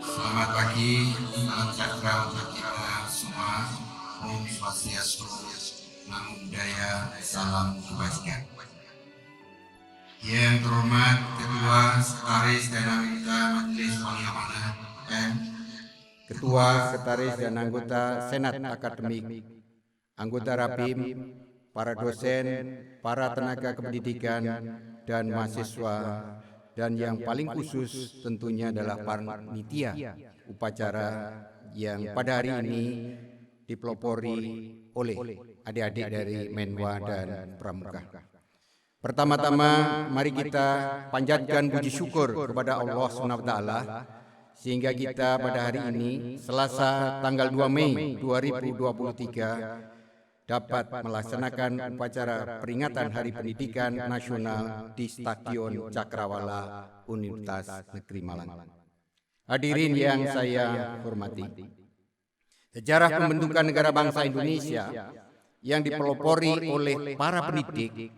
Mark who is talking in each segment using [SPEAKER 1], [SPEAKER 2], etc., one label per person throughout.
[SPEAKER 1] Selamat pagi, salam sejahtera untuk kita semua. Om Swastiastu, Namo Buddhaya, salam kebajikan. Yang terhormat Ketua Sekretaris dan Anggota Majelis Wali Amanah dan
[SPEAKER 2] Ketua, Sekretaris dan anggota Senat Akademik, anggota Rapim, para dosen, para tenaga kependidikan, dan mahasiswa, dan yang paling khusus tentunya adalah panitia upacara yang pada hari ini dipelopori oleh adik-adik dari Menwa dan Pramuka. Pertama-tama mari kita panjatkan puji syukur kepada Allah SWT sehingga kita pada hari ini Selasa tanggal 2 Mei 2023 dapat melaksanakan upacara peringatan Hari Pendidikan Nasional di Stadion Cakrawala Universitas Negeri Malang. Hadirin yang saya hormati, sejarah pembentukan negara bangsa Indonesia yang dipelopori oleh para pendidik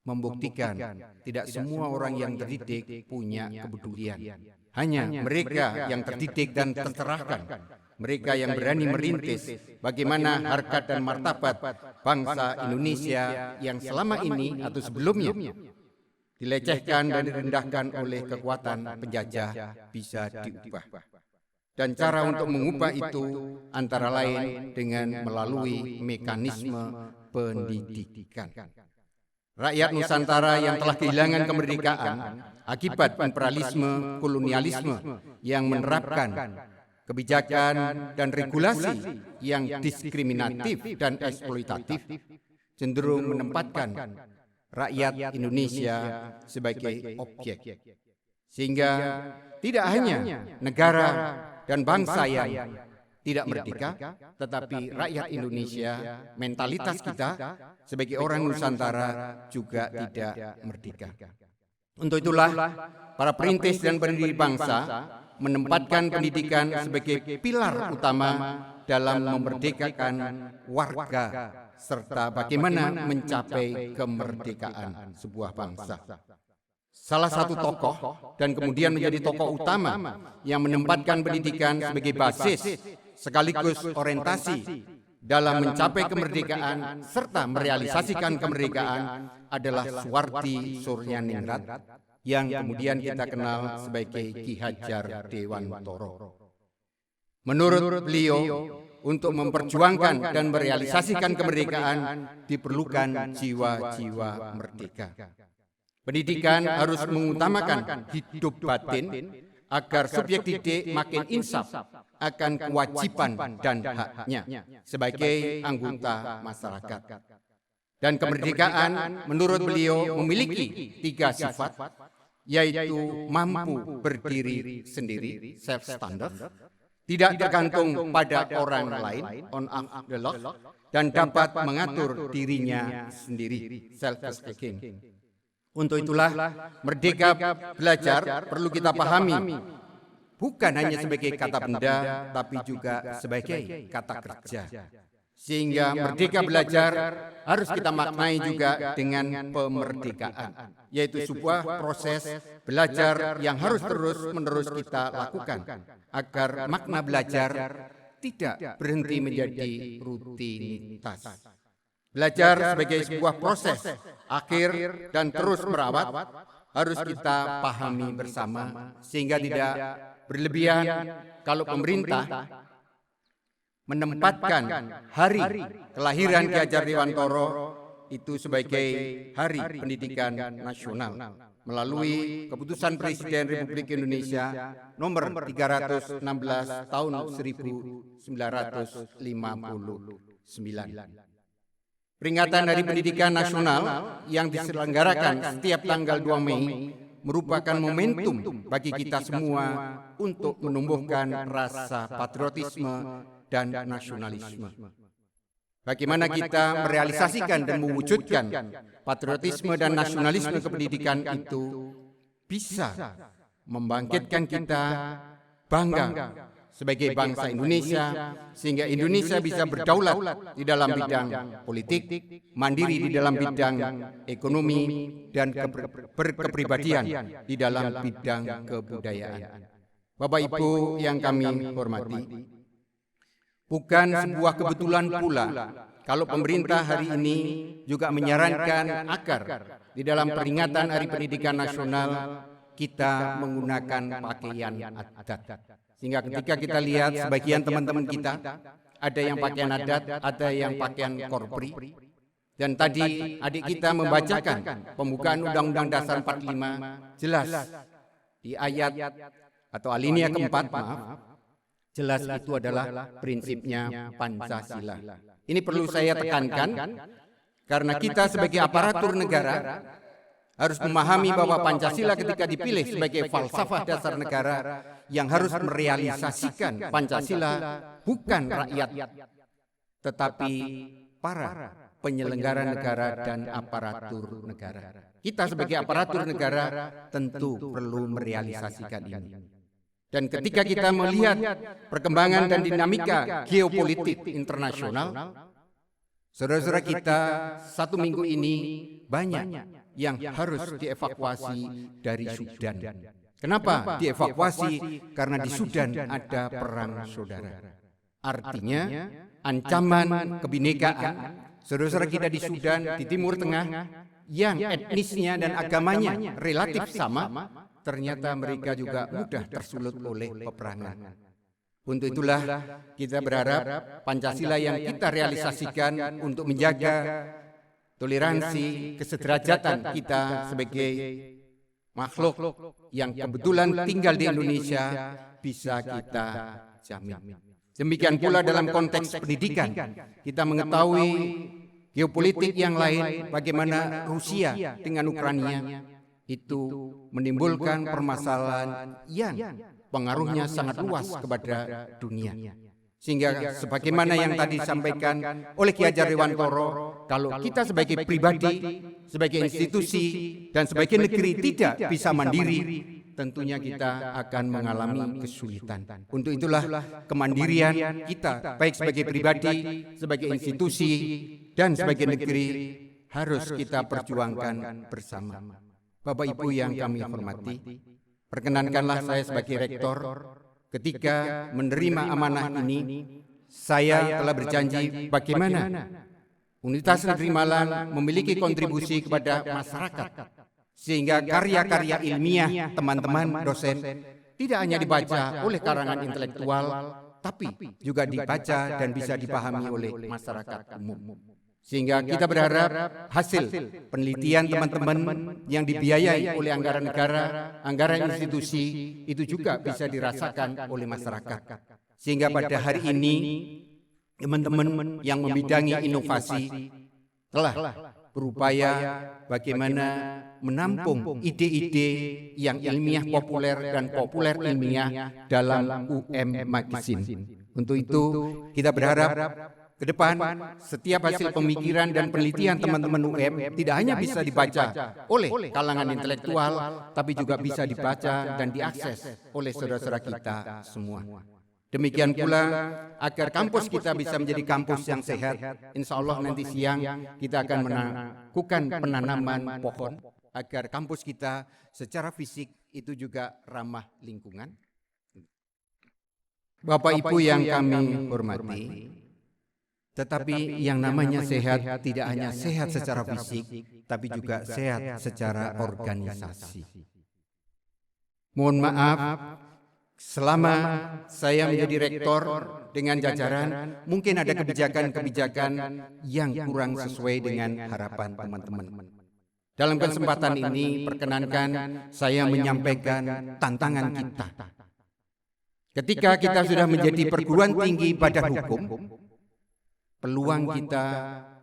[SPEAKER 2] membuktikan tidak semua orang yang terdidik punya kepedulian. Hanya mereka yang terdidik dan tercerahkan, mereka yang berani merintis bagaimana harkat dan martabat bangsa Indonesia yang selama ini atau sebelumnya dilecehkan dan direndahkan oleh kekuatan penjajah bisa diubah. Dan cara untuk mengubah itu antara lain dengan melalui mekanisme pendidikan. Rakyat Nusantara yang telah kehilangan kemerdekaan akibat imperialisme kolonialisme yang menerapkan kebijakan dan regulasi yang diskriminatif dan eksploitatif cenderung menempatkan rakyat Indonesia sebagai objek. Sehingga tidak hanya negara dan bangsa yang tidak merdeka, tetapi rakyat Indonesia, mentalitas kita sebagai orang Nusantara juga tidak merdeka. Untuk itulah para perintis dan pendiri bangsa menempatkan pendidikan sebagai pilar utama dalam memerdekakan warga serta bagaimana mencapai kemerdekaan sebuah bangsa. Salah satu tokoh dan kemudian menjadi tokoh utama yang menempatkan pendidikan sebagai basis sekaligus orientasi dalam mencapai kemerdekaan serta merealisasikan kemerdekaan adalah Suwardi Suryaningrat yang kemudian kita kenal sebagai Ki Hajar Dewantoro. Menurut beliau, untuk memperjuangkan dan merealisasikan kemerdekaan diperlukan jiwa-jiwa merdeka. Pendidikan harus mengutamakan hidup batin agar subjek didik makin insaf akan kewajiban dan haknya sebagai anggota masyarakat. Dan kemerdekaan menurut beliau memiliki 3 sifat, yaitu mampu berdiri sendiri, self-standard, tidak tergantung pada orang lain, on of the law, dan dapat mengatur dirinya sendiri, self-speaking. Untuk itulah merdeka belajar perlu kita pahami bukan hanya sebagai kata benda, tapi juga sebagai kata kerja. Sehingga merdeka belajar harus kita maknai juga dengan pemerdekaan, yaitu sebuah proses belajar yang harus terus-menerus kita lakukan agar makna belajar tidak berhenti menjadi rutinitas. Belajar sebagai sebuah proses akhir dan terus merawat harus kita pahami bersama sehingga tidak berlebihan kalau pemerintah menempatkan hari kelahiran Ki Hajar Dewantoro itu sebagai Hari Pendidikan Nasional melalui keputusan Presiden Republik Indonesia nomor 316 tahun 1959. Peringatan Hari Pendidikan Nasional yang diselenggarakan setiap tanggal 2 Mei merupakan momentum bagi kita semua untuk menumbuhkan rasa patriotisme dan nasionalisme. Bagaimana kita merealisasikan dan mewujudkan patriotisme dan nasionalisme kependidikan itu bisa membangkitkan kita bangga sebagai bangsa Indonesia, sehingga Indonesia bisa berdaulat di dalam bidang politik, mandiri di dalam bidang ekonomi, dan berkepribadian di dalam bidang kebudayaan. Bapak Ibu yang kami hormati, bukan sebuah kebetulan pula kalau pemerintah hari ini juga menyarankan agar di dalam peringatan Hari Pendidikan Nasional kita menggunakan pakaian adat. Sehingga ketika kita lihat sebagian teman-teman kita, ada yang pakaian adat, ada yang pakaian korpri. Dan tadi adik kita membacakan pembukaan Undang-Undang Dasar 45 jelas di ayat atau alinea keempat, jelas itu adalah prinsipnya Pancasila. Ini perlu saya tekankan karena kita sebagai aparatur negara harus memahami bahwa Pancasila ketika dipilih sebagai falsafah dasar negara yang harus merealisasikan Pancasila bukan rakyat, tetapi para penyelenggara negara dan aparatur negara. Kita sebagai aparatur negara tentu perlu merealisasikan ini. Dan ketika kita melihat perkembangan dan dinamika geopolitik internasional, saudara-saudara kita satu minggu ini banyak yang harus dievakuasi dari Sudan. Kenapa dievakuasi? Karena di Sudan ada perang saudara. Artinya ancaman kebinekaan saudara-saudara kita di Sudan, di Timur Tengah, yang etnisnya dan agamanya relatif sama, ternyata mereka juga mudah tersulut oleh peperangan. Untuk itulah kita berharap Pancasila yang kita realisasikan untuk menjaga toleransi, kesederajatan kita sebagai makhluk yang kebetulan tinggal di Indonesia bisa kita jamin. Demikian pula dalam konteks pendidikan, kita mengetahui geopolitik yang lain, bagaimana Rusia dengan Ukraina itu menimbulkan permasalahan yang pengaruhnya sangat luas kepada dunia. Sehingga sebagaimana yang tadi disampaikan oleh Ki Hajar Dewantoro, kalau kita sebagai pribadi, sebagai institusi, dan sebagai negeri tidak bisa mandiri, tentunya kita akan mengalami kesulitan. Untuk itulah kemandirian kita, baik sebagai pribadi, sebagai institusi, dan sebagai negeri, harus kita perjuangkan bersama. Bapak Ibu yang kami hormati, perkenankanlah saya sebagai rektor, ketika menerima amanah ini, saya telah berjanji bagaimana Universitas Negeri Malang memiliki kontribusi kepada masyarakat, sehingga karya-karya ilmiah teman-teman dosen tidak hanya dibaca oleh kalangan intelektual, tapi juga dibaca dan bisa dipahami oleh masyarakat umum. Sehingga kita berharap hasil penelitian teman-teman yang dibiayai oleh anggaran negara, anggaran institusi, itu juga bisa dirasakan oleh masyarakat. Sehingga pada hari ini, teman-teman yang membidangi inovasi telah berupaya bagaimana menampung ide-ide yang ilmiah populer dan populer ilmiah dalam UM Magazine. Untuk itu, kita berharap ke depan, setiap hasil pemikiran dan penelitian teman-teman UM tidak hanya bisa dibaca oleh kalangan intelektual, tapi juga bisa dibaca dan diakses oleh saudara-saudara kita semua. Demikian pula, agar kampus kita bisa menjadi kampus yang sehat, insya Allah nanti siang kita akan melakukan penanaman pohon, agar kampus kita secara fisik itu juga ramah lingkungan. Bapak Ibu yang kami hormati, tetapi yang namanya sehat tidak hanya sehat secara fisik, tapi juga sehat secara organisasi. Mohon maaf, selama saya menjadi rektor dengan jajaran, mungkin ada kebijakan-kebijakan yang kurang sesuai dengan harapan teman-teman. Dalam kesempatan ini, perkenankan saya menyampaikan tantangan kita. Ketika kita sudah menjadi perguruan tinggi badan hukum, peluang kita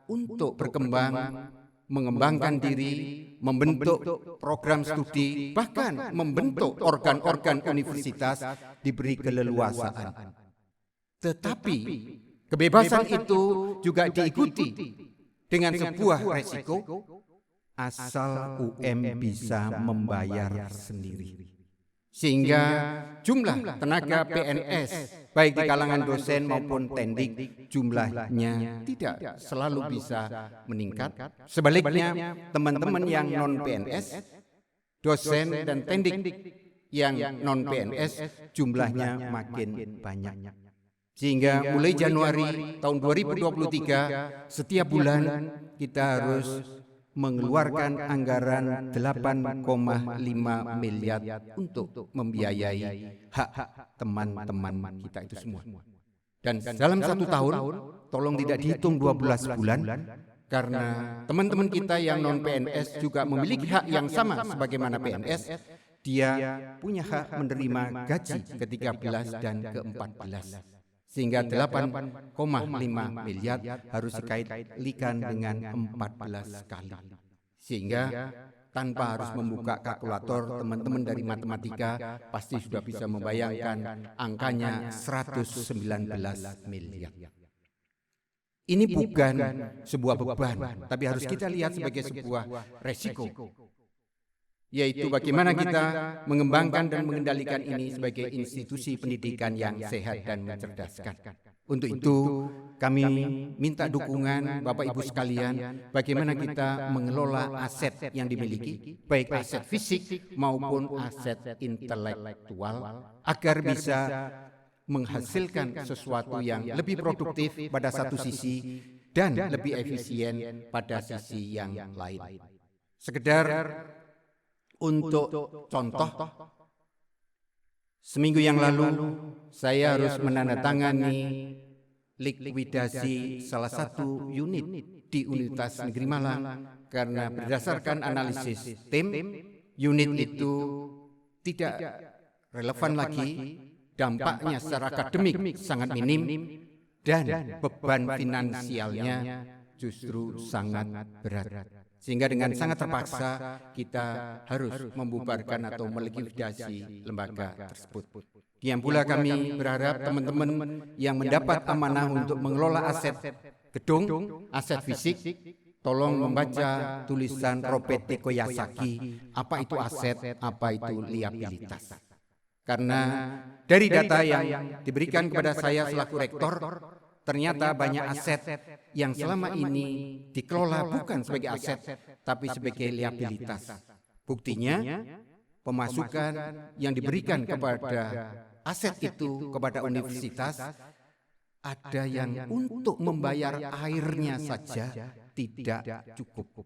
[SPEAKER 2] untuk berkembang, mengembangkan diri, membentuk program studi, bahkan membentuk organ-organ universitas diberi keleluasaan. Tetapi kebebasan itu juga diikuti dengan sebuah resiko, asal UM bisa membayar sendiri. Sehingga jumlah tenaga PNS baik di kalangan dosen maupun tendik jumlahnya tidak selalu bisa meningkat. Sebaliknya, teman-teman yang non PNS, dosen dan tendik yang non-PNS jumlahnya makin banyak. Sehingga mulai Januari tahun 2023 setiap bulan kita harus mengeluarkan anggaran 8,5 miliar untuk membiayai hak-hak teman-teman kita itu semua. Dan dalam 1 tahun, tolong tidak dihitung 12 bulan, karena teman-teman kita yang non-PNS juga memiliki hak yang sama sebagaimana PNS. Dia punya hak menerima gaji ke-13 dan ke-14. Sehingga 8,5 miliar harus dikaitkan dengan 14 kali. Sehingga tanpa harus membuka kalkulator, teman-teman dari matematika pasti sudah bisa membayangkan angkanya 119 miliar. Ini bukan sebuah beban, tapi harus kita lihat sebagai sebuah resiko. Yaitu bagaimana kita mengembangkan dan mengendalikan ini sebagai institusi pendidikan yang sehat dan mencerdaskan. Untuk itu kami minta dukungan Bapak Ibu sekalian, bagaimana kita mengelola aset yang dimiliki, baik aset fisik maupun aset intelektual, agar bisa menghasilkan sesuatu yang lebih produktif pada satu sisi dan lebih efisien pada sisi yang lain. Sekedar untuk contoh, seminggu yang lalu saya harus menandatangani likuidasi salah satu unit di Universitas Negeri Malang karena berdasarkan analisis tim, unit itu tidak relevan lagi, dampaknya secara akademik sangat minim dan beban finansialnya justru sangat berat. Sehingga dengan sangat terpaksa kita harus membubarkan atau melikuidasi lembaga tersebut. Yang pula kami berharap teman-teman yang mendapat amanah untuk mengelola aset gedung, aset fisik, tolong membaca tulisan Robert T. Kiyosaki, apa itu aset, apa itu liabilitas. Karena dari data yang diberikan kepada saya selaku rektor, ternyata banyak aset yang selama ini dikelola bukan sebagai aset, tapi sebagai liabilitas. Buktinya, pemasukan yang diberikan kepada aset itu kepada universitas, ada yang untuk membayar airnya saja tidak cukup.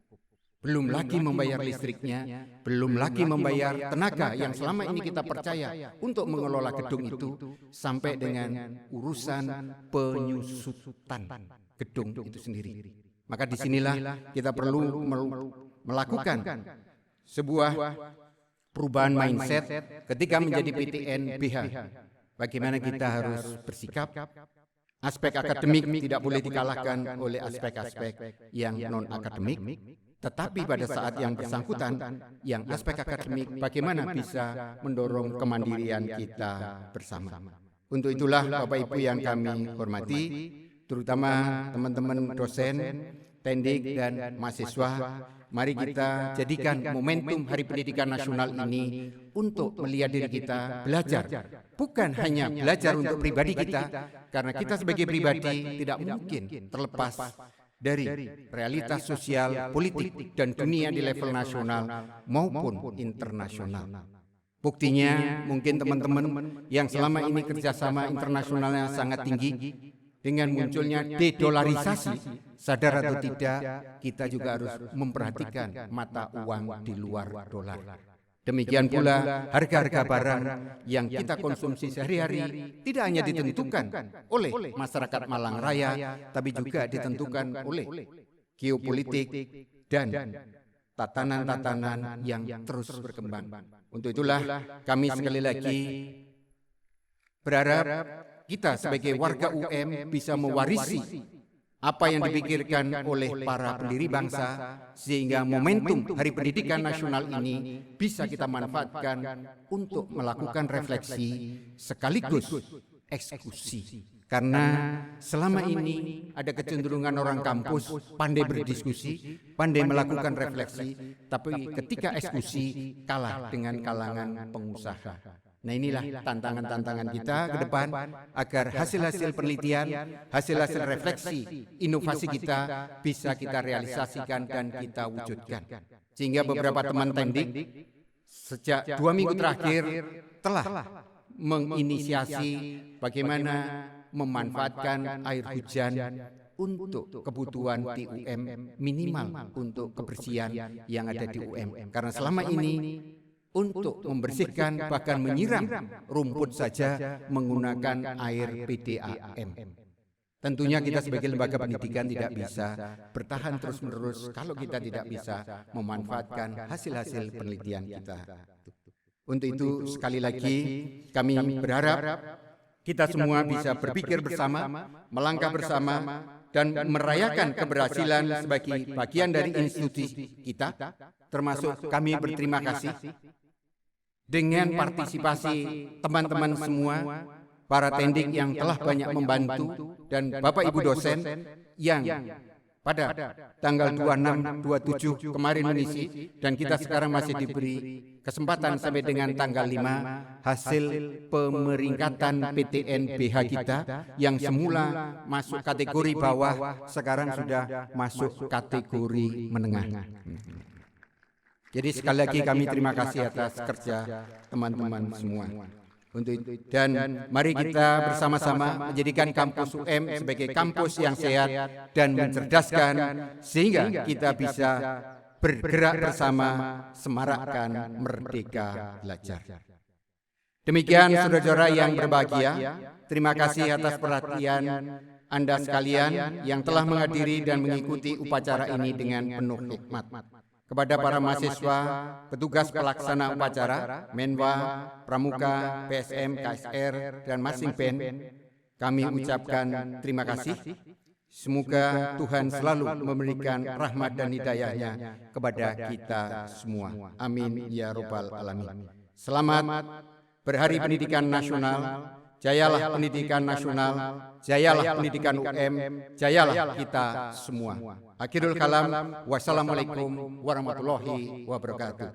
[SPEAKER 2] Belum lagi membayar listriknya, belum lagi membayar tenaga yang selama ini kita percaya untuk mengelola gedung itu, sampai dengan urusan penyusutan gedung itu sendiri. Maka disinilah kita perlu melakukan sebuah perubahan mindset ketika menjadi PTN BH. Bagaimana kita harus bersikap. Aspek akademik tidak boleh dikalahkan oleh aspek-aspek yang non-akademik. Tetapi pada saat yang bersangkutan, yang aspek akademik, bagaimana bisa mendorong kemandirian kita bersama. Untuk itulah Bapak Ibu yang kami hormati, terutama teman-teman dosen, tendik, dan mahasiswa, mari kita jadikan momentum Hari Pendidikan Nasional ini untuk melihat diri kita belajar. Bukan hanya belajar untuk pribadi kita, karena kita sebagai pribadi tidak mungkin terlepas dari realitas sosial, politik, dan dunia di level nasional maupun internasional. Buktinya mungkin teman-teman yang selama ini kerjasama internasionalnya sangat tinggi, dengan munculnya dedolarisasi, sadar atau tidak, kita juga harus memperhatikan mata uang di luar dolar. Demikian pula harga-harga barang yang kita konsumsi sehari-hari tidak hanya ditentukan oleh masyarakat Malang Raya, tapi juga ditentukan oleh geopolitik dan tatanan-tatanan yang terus berkembang. Untuk itulah kami sekali lagi berharap kita sebagai warga UM bisa mewarisi apa yang dipikirkan oleh para pendiri bangsa, sehingga momentum Hari Pendidikan Nasional ini bisa kita manfaatkan untuk melakukan refleksi sekaligus eksekusi. Karena selama ini ada kecenderungan orang kampus pandai berdiskusi, pandai melakukan refleksi, tapi ketika eksekusi kalah dengan kalangan pengusaha. Nah, inilah tantangan-tantangan kita ke depan agar hasil-hasil penelitian, hasil-hasil refleksi, inovasi kita bisa kita realisasikan dan kita wujudkan. Sehingga beberapa teman tendik sejak 2 minggu terakhir telah menginisiasi bagaimana memanfaatkan air hujan untuk kebutuhan di UM, minimal untuk kebersihan yang ada di UM. Karena selama ini untuk membersihkan bahkan menyiram rumput saja menggunakan air PDAM. Tentunya kita sebagai lembaga pendidikan tidak bisa bertahan terus-menerus kalau kita tidak bisa memanfaatkan hasil-hasil penelitian kita. Untuk itu sekali lagi kami berharap kita semua bisa berpikir bersama, melangkah bersama, dan merayakan keberhasilan sebagai bagian dari institusi kita, termasuk kami berterima kasih dengan partisipasi teman-teman semua, para tendik yang telah banyak membantu, dan Bapak Ibu dosen yang pada tanggal 26, 27 kemarin mengisi, dan kita sekarang masih diberi kesempatan sampai dengan tanggal 5 hasil pemeringkatan PTN-BH kita yang semula masuk kategori bawah, sekarang sudah masuk kategori menengah. Jadi sekali lagi kami terima kasih atas kerja teman-teman semua. Dan mari kita bersama-sama menjadikan kampus UM sebagai kampus yang sehat dan mencerdaskan, sehingga kita bisa bergerak bersama semarakkan merdeka belajar. Demikian saudara-saudara yang berbahagia, terima kasih atas perhatian Anda sekalian yang telah menghadiri dan mengikuti upacara ini dengan penuh hikmat. Kepada para mahasiswa, petugas pelaksana upacara, Menwa, Pramuka, PSM, KSR, dan Marching Band, kami ucapkan terima kasih. Semoga Tuhan selalu memberikan rahmat dan hidayahnya kepada kita semua. Amin ya Rabbal Alamin. Selamat berhari pendidikan nasional. Jayalah pendidikan nasional, jayalah pendidikan UM, jayalah kita semua. Akhirul kalam, wassalamualaikum warahmatullahi wabarakatuh.